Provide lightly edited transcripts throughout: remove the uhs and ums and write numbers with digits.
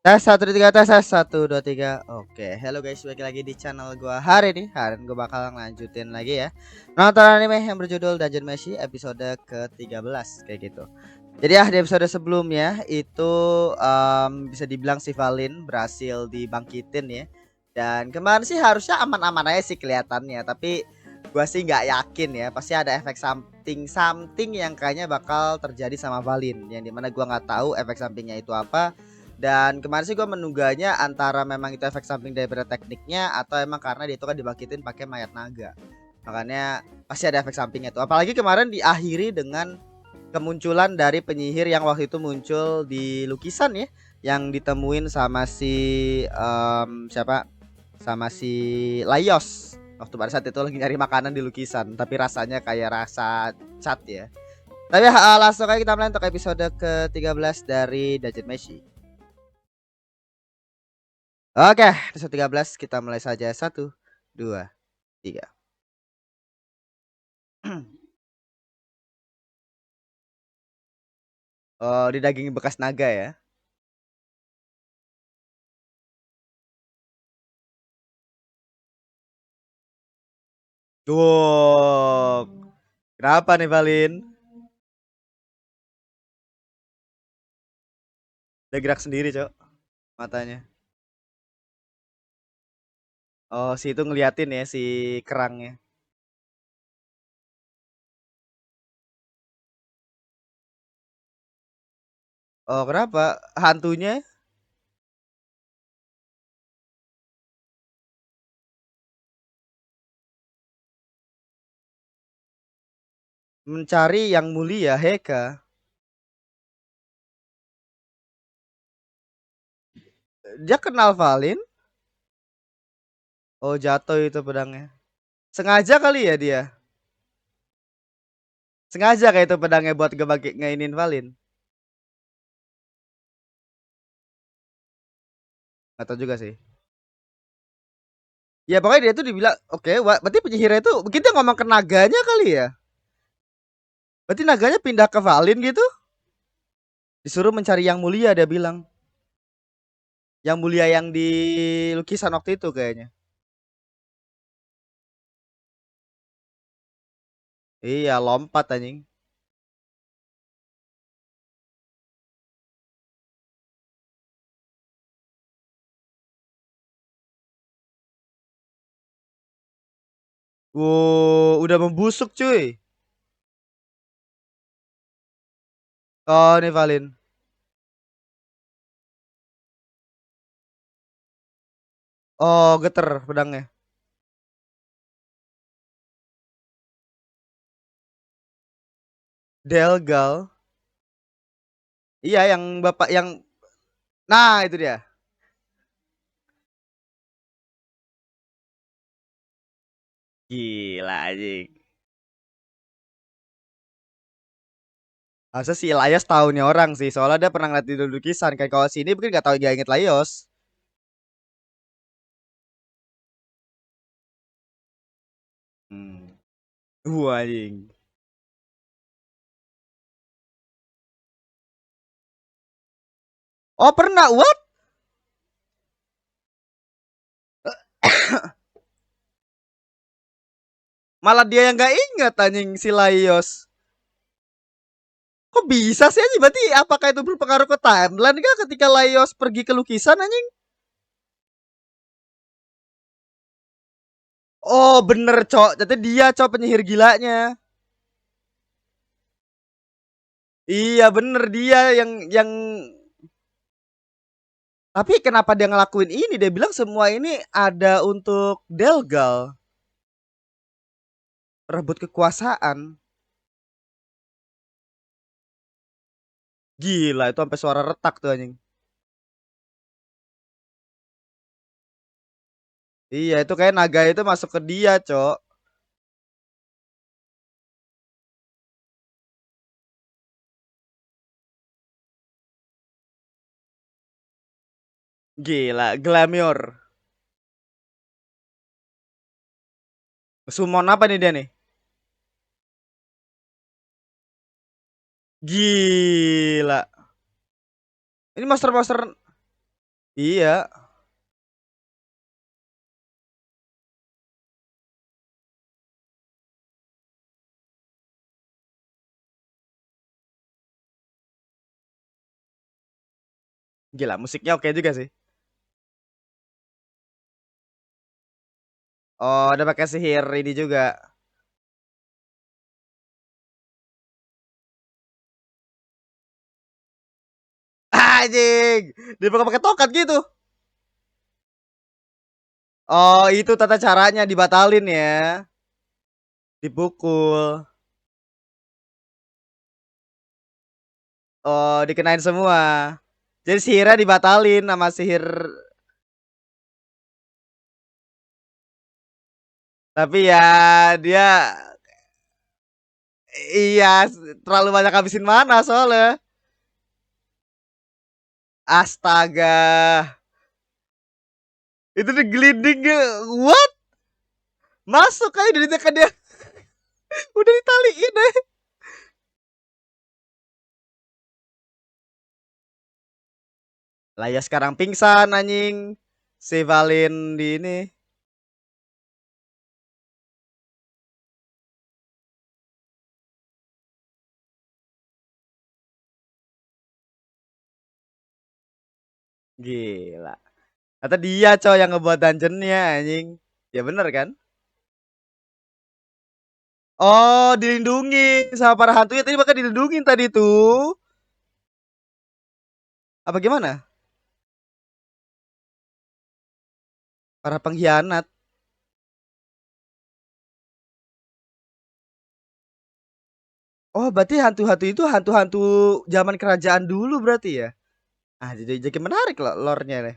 Tes 1 2 3 tes 1 2 3. Oke, hello guys, balik lagi di channel gua hari ini. Hari ini gua bakal lanjutin lagi ya nonton anime yang berjudul Dungeon Meshi episode ke-13 kayak gitu. Jadi ya di episode sebelumnya itu bisa dibilang si Valin berhasil dibangkitin ya. Dan kemarin sih harusnya aman-aman aja sih kelihatannya, tapi gua sih nggak yakin ya. Pasti ada efek something yang kayaknya bakal terjadi sama Valin, yang dimana gua nggak tahu efek sampingnya itu apa. Dan kemarin sih gue menuganya antara memang itu efek samping daripada tekniknya atau emang karena dia itu kan dibangkitin pakai mayat naga. Makanya pasti ada efek sampingnya tuh. Apalagi kemarin diakhiri dengan kemunculan dari penyihir yang waktu itu muncul di lukisan ya, yang ditemuin sama si siapa? Sama si Laios. Waktu pada saat itu lagi nyari makanan di lukisan, tapi rasanya kayak rasa cat ya. Tapi langsung aja kita mulai untuk episode ke-13 dari Dungeon Meshi. Oke, episode 13 kita mulai saja. 1 2 3. Oh, di daging bekas naga ya. Tuh. Kenapa nih Valin? Dia gerak sendiri, Cok, matanya. Oh, si itu ngeliatin ya si kerangnya. Oh, kenapa? Hantunya mencari yang mulia, Heka. Dia kenal Valin. Oh, jatuh itu pedangnya. Sengaja kali ya dia. Sengaja kayak itu pedangnya buat ngebagi ngainin Valin. Gak tahu juga sih. Ya pokoknya dia tuh dibilang oke, berarti penyihirnya itu mungkin dia ngomong ke naganya kali ya. Berarti naganya pindah ke Valin gitu. Disuruh mencari yang mulia, dia bilang. Yang mulia yang di lukisan waktu itu kayaknya. Iya, lompat anjing. Wow, udah membusuk cuy. Oh, nih Valin. Oh, geter pedangnya. Delgal. Iya, yang bapak yang nah, itu dia. Gila anjing. Masa si Laios tahunya orang sih, soalnya dia pernah ngeliat di lukisan kan. Kalau sini mungkin gak tahu, dia inget Laios. Hmm. Anjing. Oh, pernah. What? Malah dia yang gak inget anjing si Laios. Kok bisa sih anjing? Berarti apakah itu berpengaruh ke timeline kah ketika Laios pergi ke lukisan anjing? Oh, bener, Cok. Jadi dia, Cok, penyihir gilanya. Iya, bener dia yang tapi kenapa dia ngelakuin ini? Dia bilang semua ini ada untuk Delgal, rebut kekuasaan. Gila, itu sampai suara retak tuh anjing. Iya, itu kayak naga itu masuk ke dia, Cok. Gila, Glamior. Summon apa nih dia nih? Gila. Ini monster-monster Iya, gila musiknya oke juga sih. Oh, udah pakai sihir ini juga. Anjing, dia pakai tongkat gitu. Oh, itu tata caranya dibatalin ya. Dipukul. Oh, dikenain semua. Jadi sihirnya dibatalin sama sihir. Tapi ya dia iya terlalu banyak habisin mana soalnya. Astaga. Itu digelinding ya. What? Masuk aja dari tekan dia. Udah ditaliin deh. Lah ya sekarang pingsan anjing. Si Valin di ini. Gila. Kata dia cow yang ngebuat dungeonnya anjing. Ya bener kan? Oh, dilindungi sama para hantu ya tadi bakal dilindungin tadi tuh. Apa gimana? Para pengkhianat. Oh, berarti hantu-hantu itu hantu-hantu zaman kerajaan dulu berarti ya? Ah, jadi menarik loh lore-nya nih.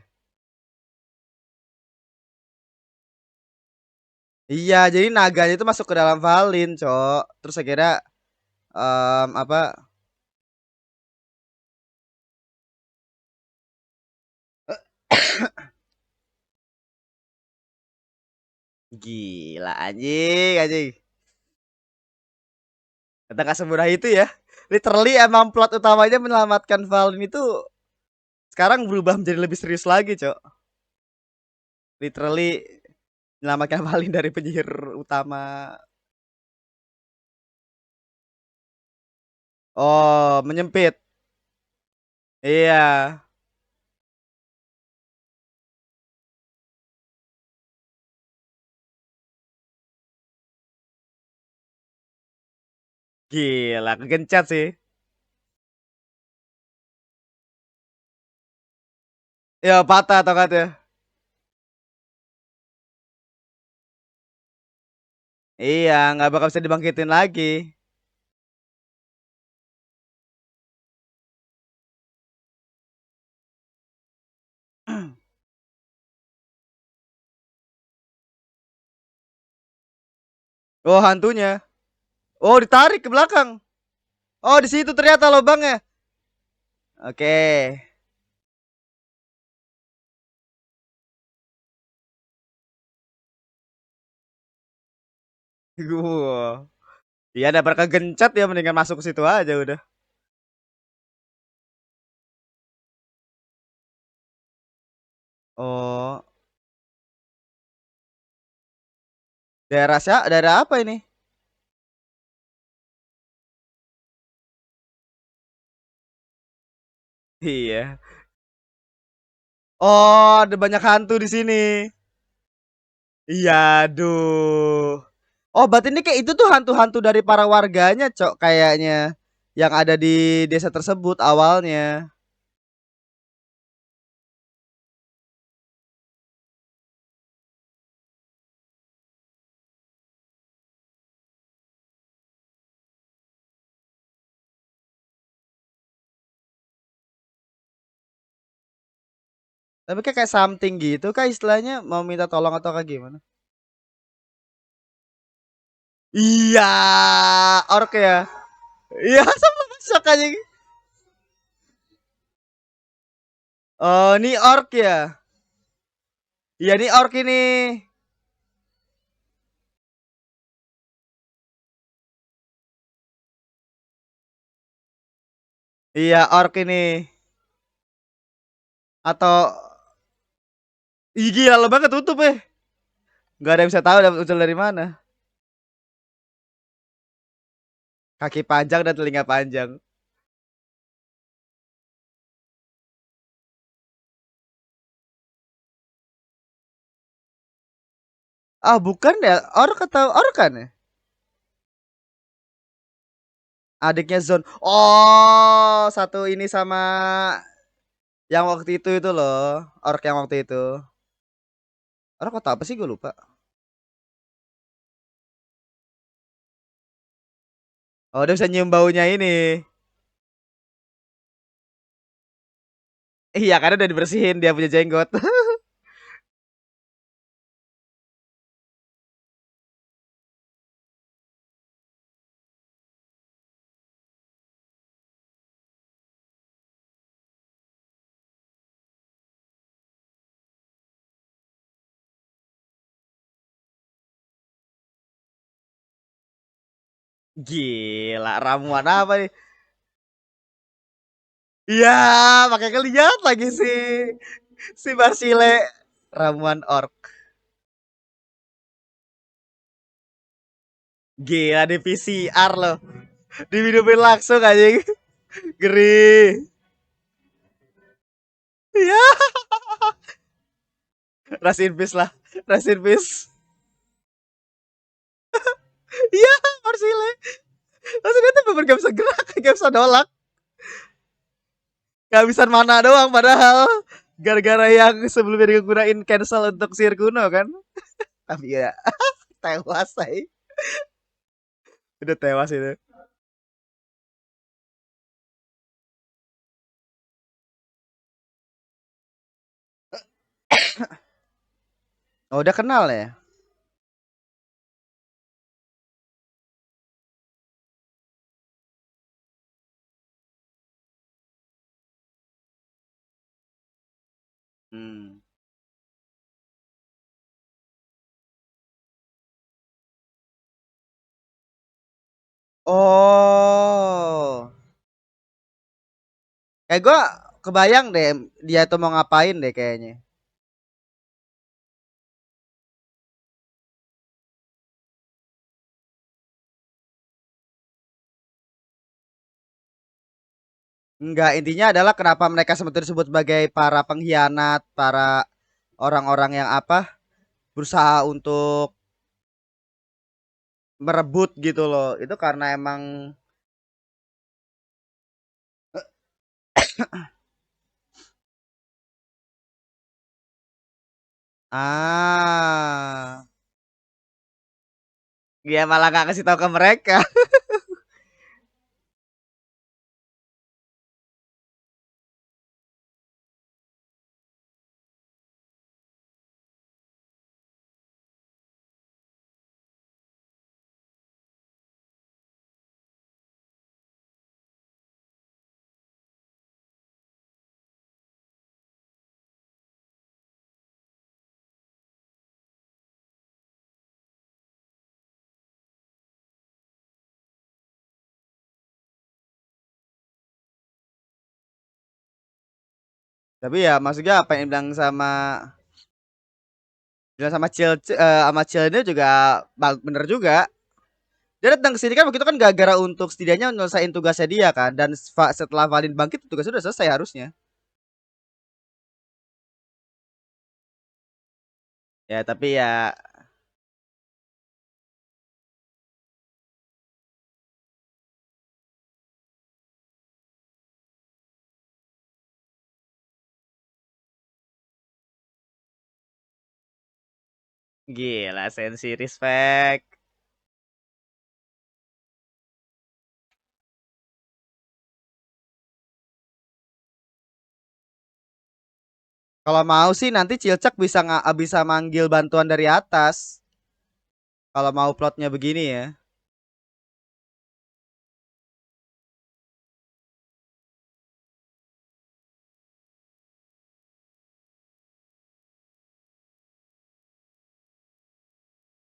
Iya, jadi naganya itu masuk ke dalam Valin, Cok. Terus akhirnya apa? Gila anjing, anjing. Kata gak semudah itu ya. Literally emang plot utamanya menyelamatkan Valin itu sekarang berubah menjadi lebih serius lagi, Cok. Literally menyelamatkan Valin dari penyihir utama. Oh, menyempit. Iya. Gila, kegencet sih. Ya patah tongkatnya. Iya, nggak bakal bisa dibangkitin lagi. Oh, hantunya. Oh, ditarik ke belakang. Oh, di situ ternyata lubangnya. Oke. Gua. Iya, ada berkah gencet ya mendingan masuk ke situ aja udah. Oh, daerah apa ini? Iya. Oh, ada banyak hantu di sini. Iya, aduh. Oh, berarti ini kayak itu tuh hantu-hantu dari para warganya, Cok, kayaknya. Yang ada di desa tersebut awalnya. Tapi kayak something gitu kah istilahnya mau minta tolong atau kayak gimana? Iya, ork ya. Iya, sama masuk aja. Oh, ini ork ya. Iya, ini ork ini. Iya, ork ini. Atau Ih gila lemah ketutup Nggak ada yang bisa tahu dapat usul dari mana. Kaki panjang dan telinga panjang. Ah bukan ya, orang kata orang kan ya. Adiknya Zon. Oh, satu ini sama yang waktu itu loh, orc yang waktu itu. Orang kata apa sih gue lupa. Oh, dia bisa nyium baunya ini. Iya, karena udah dibersihin dia punya jenggot. Gila, ramuan apa nih? Iya, pakai ngeliat lagi si Basile ramuan orc. Gila di PCR loh. Diminumin langsung aja. Geri. Iya, rest in peace lah. Rest in peace. Iya, Basile. Maksudnya tuh bener gak bisa gerak, gak bisa nolak. Kehabisan mana doang padahal. Gara-gara yang sebelumnya digunain cancel untuk Sir Kuno kan. Tapi ya tewas say. Udah tewas itu. Oh, udah kenal ya? Hmm. Oh. Gue kebayang deh dia tuh mau ngapain deh kayaknya. Enggak, intinya adalah kenapa mereka sebetulnya disebut sebagai para pengkhianat, para orang-orang yang apa berusaha untuk merebut gitu loh. Itu karena emang ah dia malah gak kasih tahu ke mereka. Tapi ya maksudnya apa yang bilang sama sama Cil ini juga bener juga. Dia datang ke sini kan waktu itu kan gara-gara untuk setidaknya nyelesain tugasnya dia kan dan setelah Valin bangkit tugasnya udah selesai harusnya. Ya tapi ya gila sensi respect. Kalau mau sih nanti Cilcak bisa manggil bantuan dari atas. Kalau mau plotnya begini ya.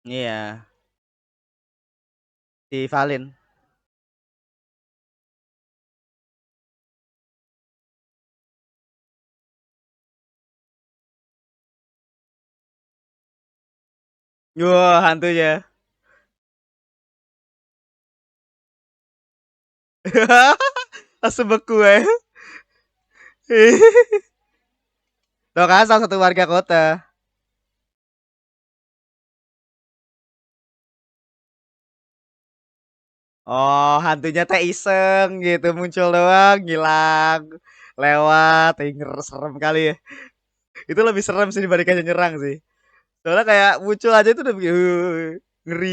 Iya, si Valin. Wah, hantunya. Langsung beku ya. Tuh kan salah satu warga kota. Oh, hantunya teh iseng gitu muncul doang, ngilang, lewat, serem kali ya. Itu lebih serem sih dibandingkan nyerang sih. Soalnya kayak muncul aja itu udah bikin ngeri.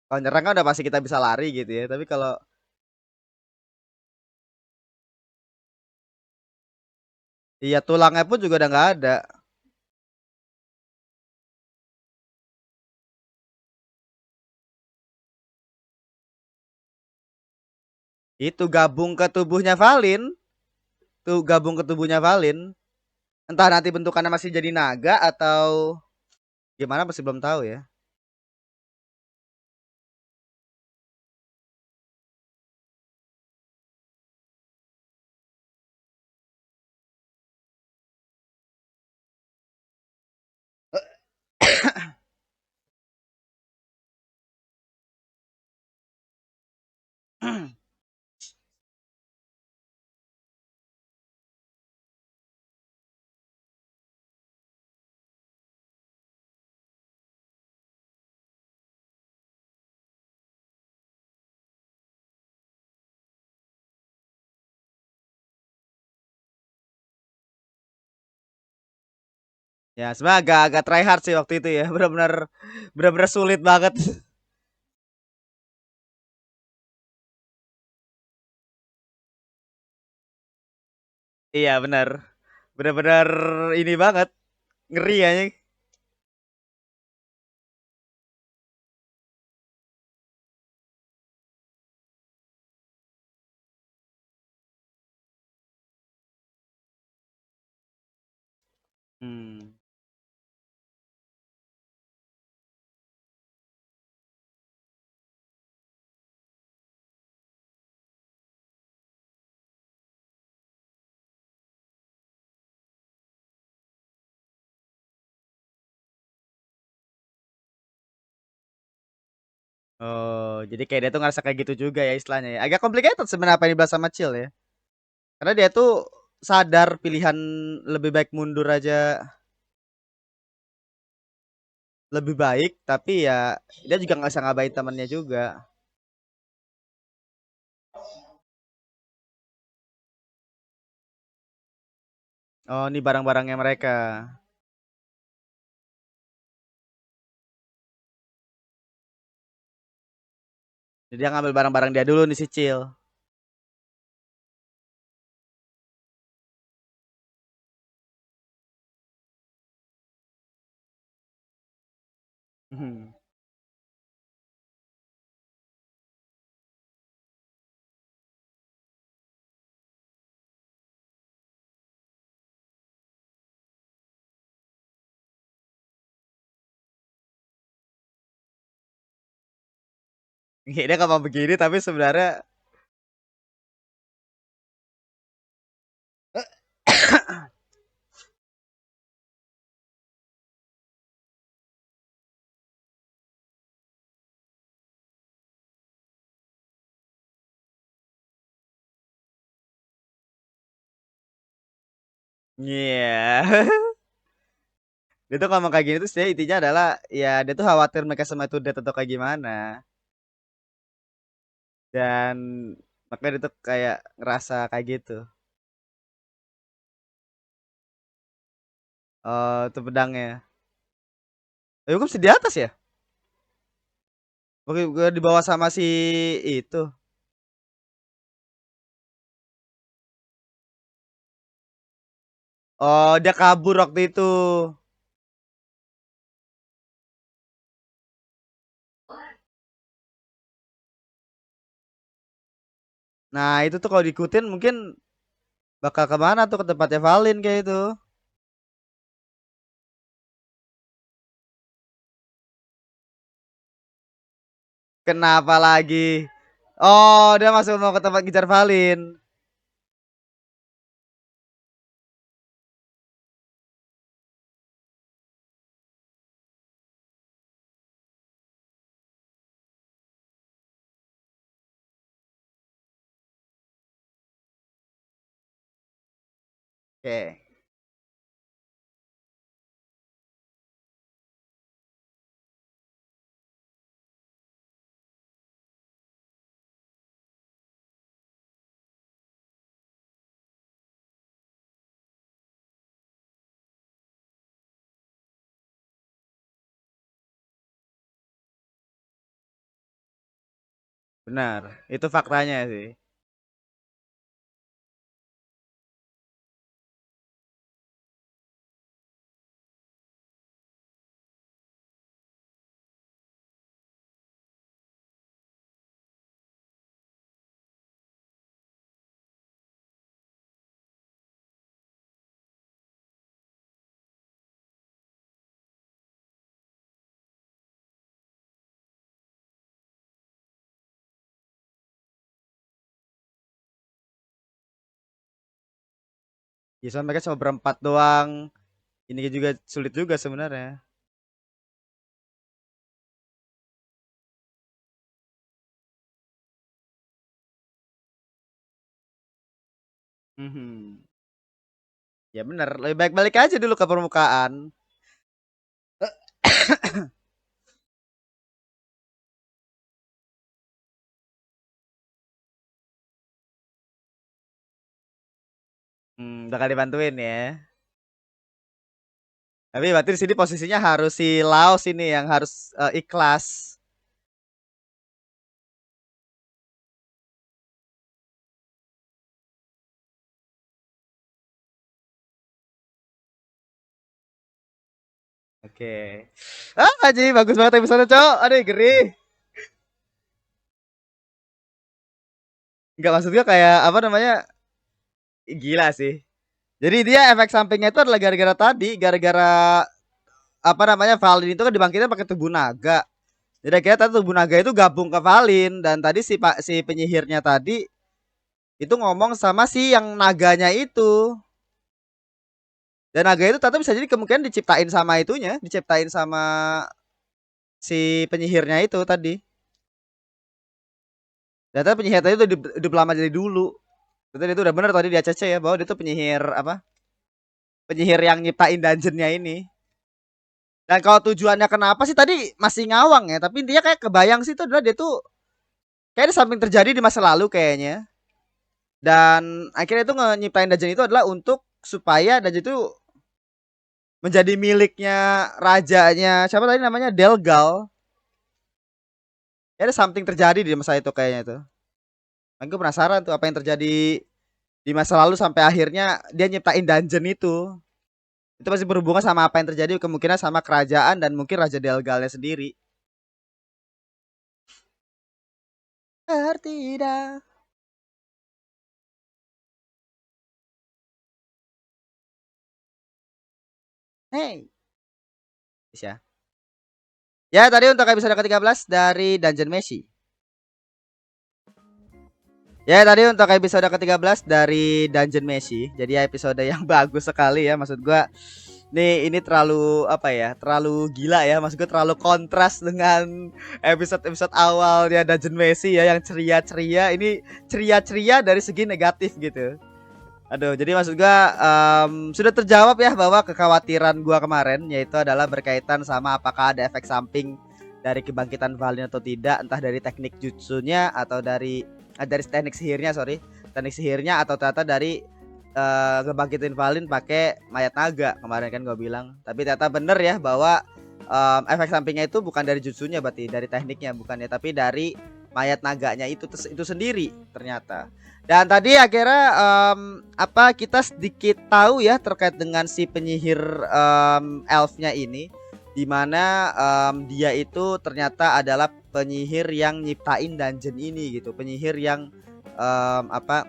Kalau nyerang kan udah pasti kita bisa lari gitu ya. Tapi kalau iya tulangnya pun juga udah nggak ada. Itu gabung ke tubuhnya Valin. Tuh gabung ke tubuhnya Valin. Entah nanti bentukannya masih jadi naga atau gimana masih belum tahu ya. Ya sebenarnya agak try hard sih waktu itu ya. Benar-benar sulit banget. Iya benar. Benar-benar ini banget. Ngeri ya. Hmm. Oh, jadi kayak dia tuh ngerasa kayak gitu juga ya istilahnya ya. Agak complicated sebenarnya apa yang dibahas sama Chill ya. Karena dia tuh sadar pilihan lebih baik mundur aja lebih baik, tapi ya dia juga nggak bisa ngabain temannya juga. Oh, ini barang-barangnya mereka. Jadi dia ngambil barang-barang dia dulu nih si Chill. Hmm. Dia nggak mau begini tapi sebenarnya iya. Dia tuh ngomong kayak gini tuh sebenarnya intinya adalah ya dia tuh khawatir mereka semua itu dead atau kayak gimana. Dan makanya dia tuh kayak ngerasa kayak gitu. Oh, itu pedangnya. Hukum sih di atas ya? Oke, gue dibawa sama si itu. Oh, dia kabur waktu itu. Nah, itu tuh kalau diikutin mungkin bakal kemana tuh ke tempatnya Valin kayak itu. Kenapa lagi? Oh, dia masuk mau ke tempat ngejar Valin. Oke. Benar. Itu faktanya sih. Ya soalnya mereka cuma berempat doang. Ini juga sulit juga sebenarnya. Mhm. Ya benar, lebih baik balik aja dulu ke permukaan. Bakal dibantuin ya. Tapi berarti di sini posisinya harus si Laos ini yang harus ikhlas. Oke. Aji bagus banget episode, Cok. Aduh, geri. Enggak maksud gua kayak apa namanya? Gila sih. Jadi dia efek sampingnya itu adalah gara-gara tadi, gara-gara apa namanya? Valin itu kan dibangkitkan pakai tubuh naga. Jadi akhirnya tadi tubuh naga itu gabung ke Valin dan tadi si penyihirnya tadi itu ngomong sama si yang naganya itu. Dan naga itu ternyata bisa jadi kemungkinan diciptain sama itunya, diciptain sama si penyihirnya itu tadi. Ternyata penyihir tadi itu hidup lama jadi dulu. Ternyata itu udah bener tadi di ACC ya bahwa dia tuh penyihir apa? Penyihir yang nyiptain dungeonnya ini. Dan kalau tujuannya kenapa sih tadi masih ngawang ya, tapi intinya kayak kebayang sih itu adalah dia tuh kayak ada something terjadi di masa lalu kayaknya. Dan akhirnya itu nyiptain dungeon itu adalah untuk supaya dungeon itu menjadi miliknya rajanya siapa tadi namanya Delgal. Ya, ada something terjadi di masa itu kayaknya itu. Aku penasaran tuh apa yang terjadi di masa lalu sampai akhirnya dia nyiptain dungeon itu. Itu pasti berhubungan sama apa yang terjadi kemungkinan sama kerajaan dan mungkin Raja Delgalnya sendiri. Tidak. Hey. Ya. Ya tadi untuk episode ke-13 dari Dungeon Meshi. Ya tadi untuk episode ke-13 dari Dungeon Meshi. Jadi episode yang bagus sekali ya maksud gua. Nih ini terlalu apa ya? Terlalu gila ya. Maksud gua terlalu kontras dengan episode-episode awalnya Dungeon Meshi ya yang ceria-ceria. Ini ceria-ceria dari segi negatif gitu. Aduh, jadi maksud gua sudah terjawab ya bahwa kekhawatiran gua kemarin yaitu adalah berkaitan sama apakah ada efek samping dari kebangkitan Valin atau tidak, entah dari teknik jutsunya atau dari teknik sihirnya, teknik sihirnya atau ternyata dari ngebangkitin Valin pakai mayat naga kemarin kan gua bilang. Tapi ternyata bener ya bahwa efek sampingnya itu bukan dari jutsunya berarti dari tekniknya bukan ya, tapi dari mayat naganya itu sendiri ternyata. Dan tadi akhirnya apa kita sedikit tahu ya terkait dengan si penyihir elfnya ini, dimana dia itu ternyata adalah penyihir yang nyiptain dungeon ini gitu, penyihir yang apa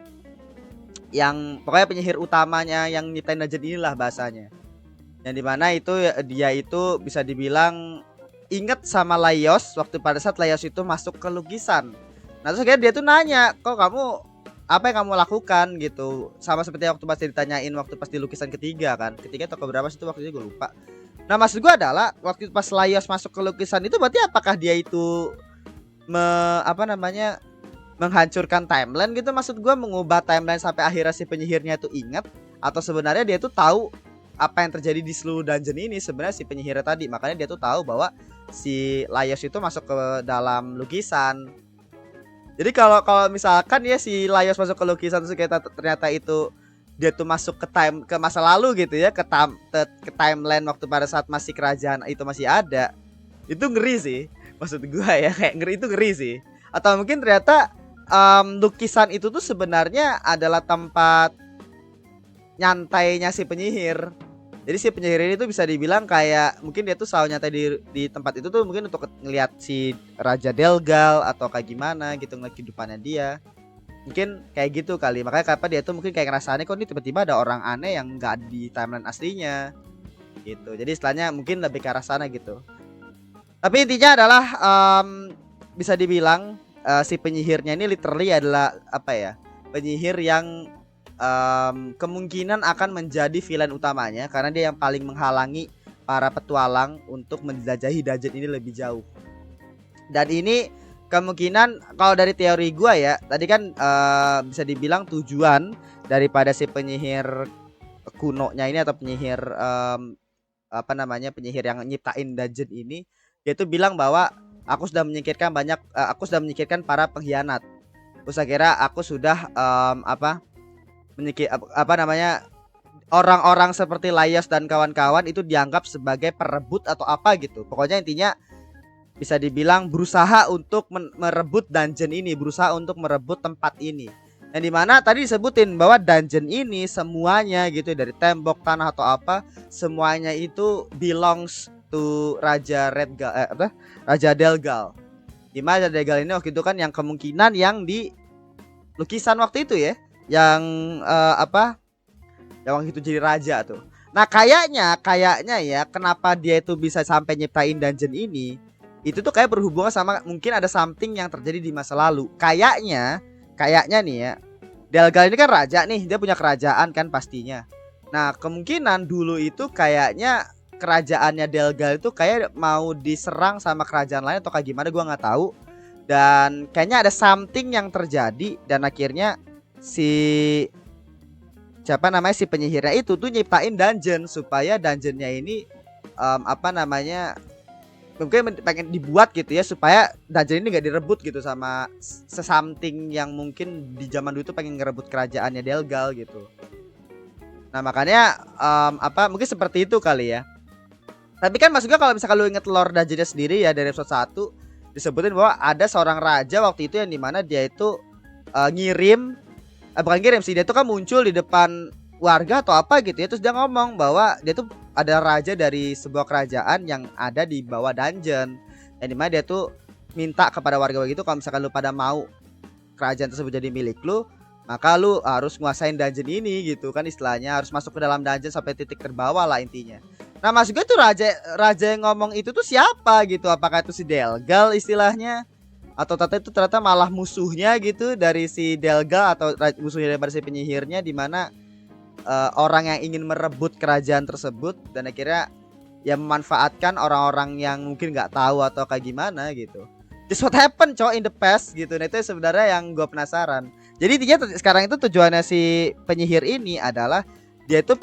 yang pokoknya penyihir utamanya yang nyiptain dungeon inilah bahasanya. Yang dimana itu dia itu bisa dibilang inget sama Laios waktu pada saat Laios itu masuk ke lukisan. Nah terus akhirnya dia tuh nanya, kok kamu apa yang kamu lakukan gitu, sama seperti waktu pasti ditanyain waktu pas di lukisan ketiga kan, ketiga atau keberapa sih itu waktu itu gue lupa. Nah maksud gue adalah waktu pas Laios masuk ke lukisan itu berarti apakah dia itu apa namanya menghancurkan timeline gitu, maksud gue mengubah timeline sampai akhirnya si penyihirnya itu ingat, atau sebenarnya dia tuh tahu apa yang terjadi di seluruh dungeon ini sebenarnya si penyihir tadi. Makanya dia tuh tahu bahwa si Laios itu masuk ke dalam lukisan. Jadi kalau kalau misalkan ya si Laios masuk ke lukisan terus kita ternyata itu dia tuh masuk ke masa lalu gitu ya, ke timeline waktu pada saat masih kerajaan itu masih ada. Itu ngeri sih. Maksud gua ya kayak ngeri, itu ngeri sih. Atau mungkin ternyata lukisan itu tuh sebenarnya adalah tempat nyantainya si penyihir. Jadi si penyihir ini tuh bisa dibilang kayak mungkin dia tuh selalu nyantai di tempat itu tuh mungkin untuk ngelihat si Raja Delgal atau kayak gimana gitu, ngeliat kehidupannya dia. Mungkin kayak gitu kali. Makanya kenapa dia tuh mungkin kayak ngerasain kok ini tiba-tiba ada orang aneh yang nggak di timeline aslinya gitu. Jadi istilahnya mungkin lebih ke arah sana gitu. Tapi intinya adalah bisa dibilang si penyihirnya ini literally adalah apa ya? Penyihir yang kemungkinan akan menjadi villain utamanya karena dia yang paling menghalangi para petualang untuk menjelajahi dungeon ini lebih jauh. Dan ini kemungkinan kalau dari teori gua ya, tadi kan bisa dibilang tujuan daripada si penyihir kunonya ini atau penyihir apa namanya, penyihir yang nyiptain dungeon ini, dia tuh bilang bahwa aku sudah menyingkirkan para pengkhianat. Terus akhirnya aku sudah apa namanya, orang-orang seperti Laios dan kawan-kawan itu dianggap sebagai perebut atau apa gitu. Pokoknya intinya bisa dibilang berusaha untuk merebut dungeon ini, berusaha untuk merebut tempat ini. Yang dimana tadi disebutin bahwa dungeon ini semuanya gitu, dari tembok, tanah atau apa, semuanya itu belongs to Raja Raja Delgal. Dimana Raja Delgal ini waktu itu kan yang kemungkinan yang di lukisan waktu itu ya, yang yang waktu itu jadi raja tuh. Nah kayaknya ya kenapa dia itu bisa sampai nyiptain dungeon ini, itu tuh kayak berhubungan sama mungkin ada something yang terjadi di masa lalu. Kayaknya nih ya, Delgal ini kan raja nih, dia punya kerajaan kan pastinya. Nah kemungkinan dulu itu kayaknya kerajaannya Delgal itu kayak mau diserang sama kerajaan lain atau kayak gimana, gua nggak tahu. Dan kayaknya ada something yang terjadi dan akhirnya si si penyihirnya itu tuh nyiptain dungeon supaya dungeonnya ini apa namanya, mungkin pengen dibuat gitu ya supaya dungeon ini nggak direbut gitu sama sesamting yang mungkin di zaman dulu tuh pengen ngerebut kerajaannya Delgal gitu. Nah makanya mungkin seperti itu kali ya. Tapi kan maksudnya kalau misalkan lu inget lore dungeonnya sendiri ya, dari episode 1 disebutin bahwa ada seorang raja waktu itu yang dimana dia itu bukan ngirim sih, dia tuh kan muncul di depan warga atau apa gitu ya, terus dia ngomong bahwa dia tuh ada raja dari sebuah kerajaan yang ada di bawah dungeon, yang dimana dia tuh minta kepada warga begitu kalau misalkan lu pada mau kerajaan tersebut jadi milik lu, maka lu harus nguasain dungeon ini gitu kan, istilahnya harus masuk ke dalam dungeon sampai titik terbawah lah intinya. Nah maksud gue tuh raja yang ngomong itu tuh siapa gitu, apakah itu si Delgal istilahnya, atau ternyata malah musuhnya gitu dari si Delgal, atau musuhnya daripada si penyihirnya, dimana orang yang ingin merebut kerajaan tersebut dan akhirnya ya memanfaatkan orang-orang yang mungkin nggak tahu atau kayak gimana gitu. Just what happened in the past gitu. Nah itu sebenarnya yang gue penasaran. Jadi intinya sekarang itu tujuannya si penyihir ini adalah dia itu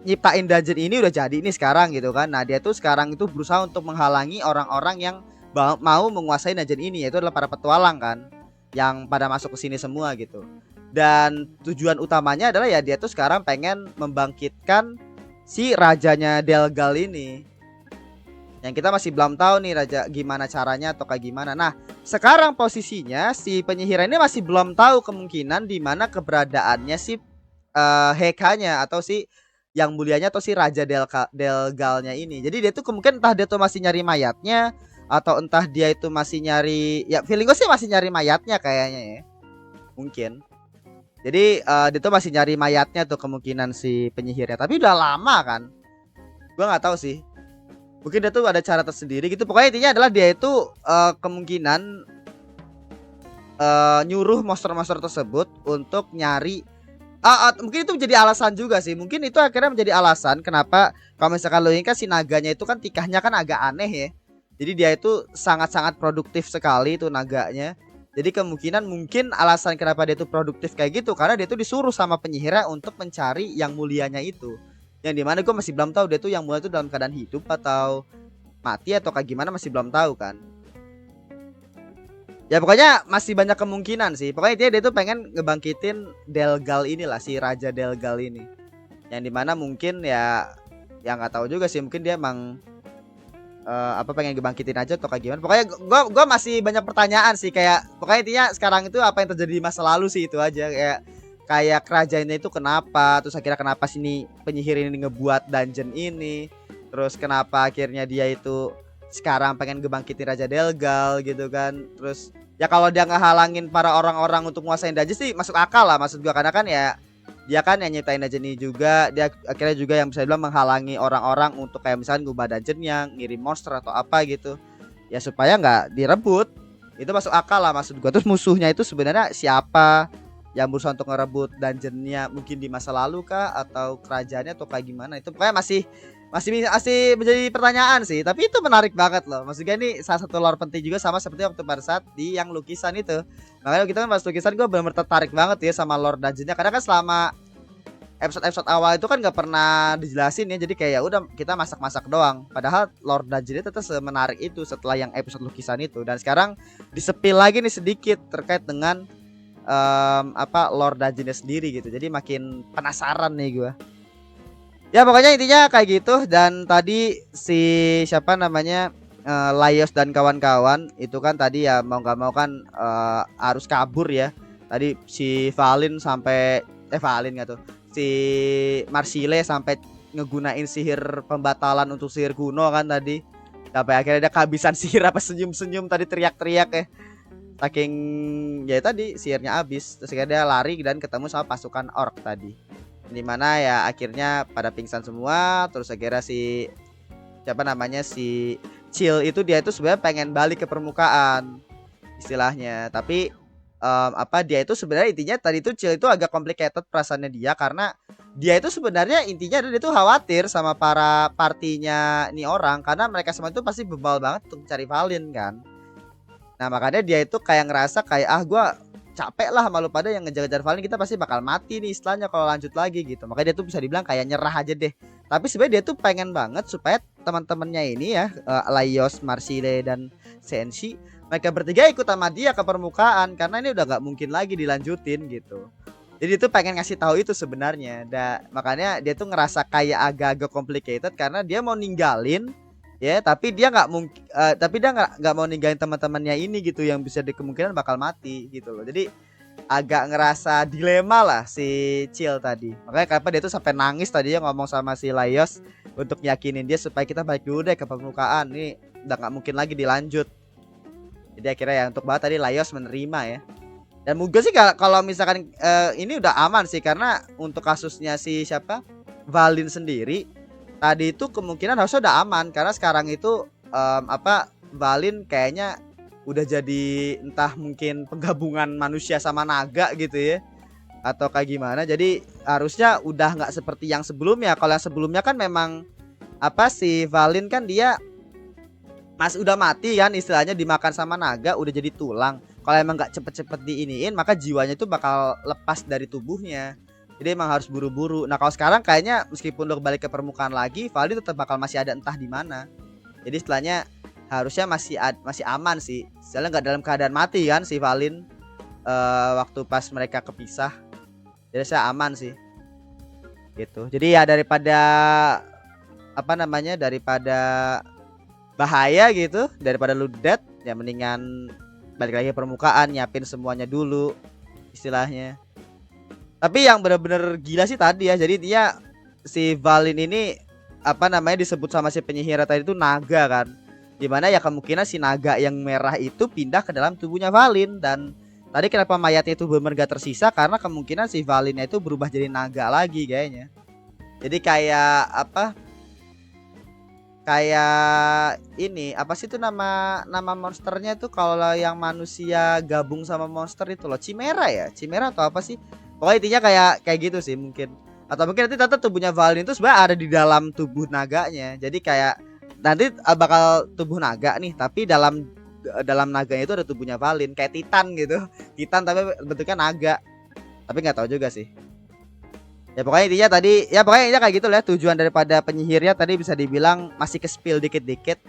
nyiptain dungeon ini udah jadi nih sekarang gitu kan. Nah dia tuh sekarang itu berusaha untuk menghalangi orang-orang yang mau menguasai dungeon ini, yaitu adalah para petualang kan yang pada masuk ke sini semua gitu. Dan tujuan utamanya adalah ya dia tuh sekarang pengen membangkitkan si rajanya Delgal ini, yang kita masih belum tahu nih raja gimana caranya atau kayak gimana. Nah sekarang posisinya si penyihir ini masih belum tahu kemungkinan di mana keberadaannya si Hekanya atau si yang mulianya atau si Raja Delgalnya ini. Jadi dia tuh kemungkinan entah dia tuh masih nyari mayatnya atau entah dia itu masih nyari, ya feeling gue sih masih nyari mayatnya kayaknya ya, mungkin. Jadi dia tuh masih nyari mayatnya tuh kemungkinan si penyihirnya. Tapi udah lama kan, gue nggak tahu sih, mungkin dia tuh ada cara tersendiri gitu. Pokoknya intinya adalah dia itu kemungkinan nyuruh monster-monster tersebut untuk nyari. Mungkin itu menjadi alasan juga sih. Mungkin itu akhirnya menjadi alasan kenapa kalau misalkan lo ingat si naganya itu kan tikahnya kan agak aneh ya. Jadi dia itu sangat-sangat produktif sekali tuh naganya. Jadi kemungkinan mungkin alasan kenapa dia tuh produktif kayak gitu karena dia tuh disuruh sama penyihirnya untuk mencari yang mulianya itu. Yang dimana gue masih belum tahu dia tuh yang mulia itu dalam keadaan hidup atau mati atau kayak gimana, masih belum tahu kan. Ya pokoknya masih banyak kemungkinan sih. Pokoknya dia tuh pengen ngebangkitin Delgal inilah, si Raja Delgal ini. Yang dimana mungkin ya yang nggak tahu juga sih, mungkin dia emang apa pengen ngebangkitin aja atau kayak gimana. Pokoknya gua masih banyak pertanyaan sih, kayak pokoknya intinya sekarang itu apa yang terjadi di masa lalu sih, itu aja. Kayak kerajaannya itu kenapa, terus akhirnya kenapa sini penyihir ini ngebuat dungeon ini, terus kenapa akhirnya dia itu sekarang pengen ngebangkitin Raja Delgal gitu kan. Terus ya kalau dia ngehalangin para orang-orang untuk nguasain dungeon sih masuk akal lah, maksud gua, karena kan ya dia kan yang nyiptain dungeon ini juga, dia akhirnya juga yang bisa dibilang menghalangi orang-orang untuk kayak misalkan ngubah dungeon yang ngirim monster atau apa gitu ya supaya nggak direbut. Itu masuk akal lah maksud gua. Terus musuhnya itu sebenarnya siapa yang berusaha untuk ngerebut dungeonnya, mungkin di masa lalu kah atau kerajaannya atau kayak gimana, itu pokoknya masih menjadi pertanyaan sih. Tapi itu menarik banget loh, maksudnya ini salah satu lore penting juga, sama seperti waktu pada saat di yang lukisan itu. Makanya kita kan pas lukisan gue benar-benar tertarik banget ya sama lore dungeonnya, karena kan selama episode awal itu kan nggak pernah dijelasin ya, jadi kayak ya udah kita masak-masak doang. Padahal lore dungeonnya tetap semenarik itu setelah yang episode lukisan itu. Dan sekarang disepil lagi nih sedikit terkait dengan apa lore dungeonnya sendiri gitu, jadi makin penasaran nih gue. Ya pokoknya intinya kayak gitu. Dan tadi si siapa namanya Laios dan kawan-kawan itu kan tadi ya mau nggak mau kan harus kabur ya. Tadi si Valin sampai Valin nggak tuh, si Marsile sampai ngegunain sihir pembatalan untuk sihir kuno kan tadi, sampai akhirnya dia kehabisan sihir apa senyum-senyum tadi, teriak-teriak ya, saking ya tadi sihirnya habis. Terus akhirnya dia lari dan ketemu sama pasukan orc tadi, dimana ya akhirnya pada pingsan semua. Terus akhirnya si siapa namanya si Chill itu dia itu sebenarnya pengen balik ke permukaan istilahnya, tapi apa dia itu sebenarnya intinya tadi itu Chill itu agak complicated perasaannya dia, karena dia itu sebenarnya intinya dia tuh khawatir sama para partinya nih orang, karena mereka semua itu pasti bebal banget untuk cari Valin kan. Nah makanya dia itu kayak ngerasa kayak gua capek lah malu pada yang ngejar-ngejar Valin, kita pasti bakal mati nih istilahnya kalau lanjut lagi gitu. Makanya dia tuh bisa dibilang kayak nyerah aja deh. Tapi sebenarnya dia tuh pengen banget supaya teman-temannya ini ya, Laios, Marsile dan Senshi, mereka bertiga ikut sama dia ke permukaan, karena ini udah nggak mungkin lagi dilanjutin gitu. Jadi itu pengen ngasih tahu itu sebenarnya. Makanya dia tuh ngerasa kayak agak-agak complicated karena dia mau ninggalin ya, tapi dia nggak mungkin tapi dia nggak mau ninggalin teman-temannya ini gitu, yang bisa kemungkinan bakal mati gitu loh. Jadi agak ngerasa dilema lah si Chill tadi. Makanya kenapa dia tuh sampai nangis tadi ya, ngomong sama si Laios untuk yakinin dia supaya kita balik dulu deh ke permukaan. Ini udah nggak mungkin lagi dilanjut. Jadi akhirnya ya untuk banget tadi Laios menerima ya. Dan mungkin sih kalau misalkan ini udah aman sih, karena untuk kasusnya si siapa Valin sendiri tadi itu kemungkinan harusnya udah aman, karena sekarang itu apa Valin kayaknya udah jadi entah mungkin penggabungan manusia sama naga gitu ya, atau kayak gimana. Jadi harusnya udah nggak seperti yang sebelumnya. Kalau yang sebelumnya kan memang apa si Valin kan dia udah mati kan istilahnya, dimakan sama naga udah jadi tulang. Kalau emang nggak cepet-cepet diiniin maka jiwanya itu bakal lepas dari tubuhnya. Jadi emang harus buru-buru. Nah kalau sekarang kayaknya meskipun udah balik ke permukaan lagi, Valin tetap bakal masih ada entah di mana. Jadi istilahnya harusnya masih aman sih. Soalnya nggak dalam keadaan mati kan si Valin waktu pas mereka kepisah. Jadi saya aman sih. Gitu. Jadi ya daripada apa namanya, daripada bahaya gitu, daripada lu dead ya mendingan balik lagi ke permukaan, nyiapin semuanya dulu istilahnya. Tapi yang bener-bener gila sih tadi ya, jadi dia si Valin ini apa namanya disebut sama si penyihir tadi itu naga kan, dimana ya kemungkinan si naga yang merah itu pindah ke dalam tubuhnya Valin. Dan tadi kenapa mayatnya itu bener-bener gak tersisa, karena kemungkinan si Valinnya itu berubah jadi naga lagi kayaknya. Jadi kayak apa, kayak ini apa sih itu nama monsternya tuh kalau yang manusia gabung sama monster itu loh, Chimera ya, Chimera atau apa sih, pokoknya intinya kayak gitu sih mungkin. Atau mungkin nanti ternyata tubuhnya Valin itu sebenarnya ada di dalam tubuh naganya, jadi kayak nanti bakal tubuh naga nih tapi dalam dalam naganya itu ada tubuhnya Valin kayak Titan gitu. Titan tapi bentuknya naga. Tapi nggak tahu juga sih. Ya pokoknya intinya tadi ya pokoknya intinya kayak gitu lah tujuan daripada penyihirnya tadi bisa dibilang masih ke spill dikit-dikit.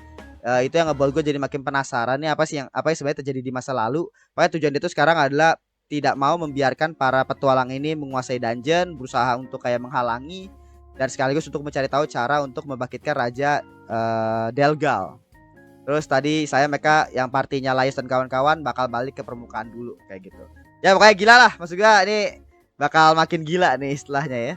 Itu yang ngebuat gue jadi makin penasaran nih apa yang sebenarnya terjadi di masa lalu. Pokoknya tujuan dia itu sekarang adalah tidak mau membiarkan para petualang ini menguasai dungeon, berusaha untuk kayak menghalangi dan sekaligus untuk mencari tahu cara untuk membangkitkan Raja Delgal. Terus tadi mereka yang partinya Laius dan kawan-kawan bakal balik ke permukaan dulu kayak gitu. Ya pokoknya gila lah, maksud gue ini bakal makin gila nih istilahnya ya.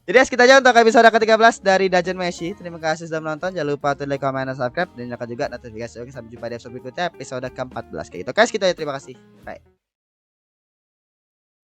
Jadi sekitar aja untuk episode ke-13 dari Dungeon Meshi. Terima kasih sudah menonton. Jangan lupa untuk like, comment, dan subscribe. Dan nyalakan juga notifikasi. Oke, sampai jumpa di episode berikutnya episode ke-14 kayak gitu. Guys, kita ya terima kasih. Bye.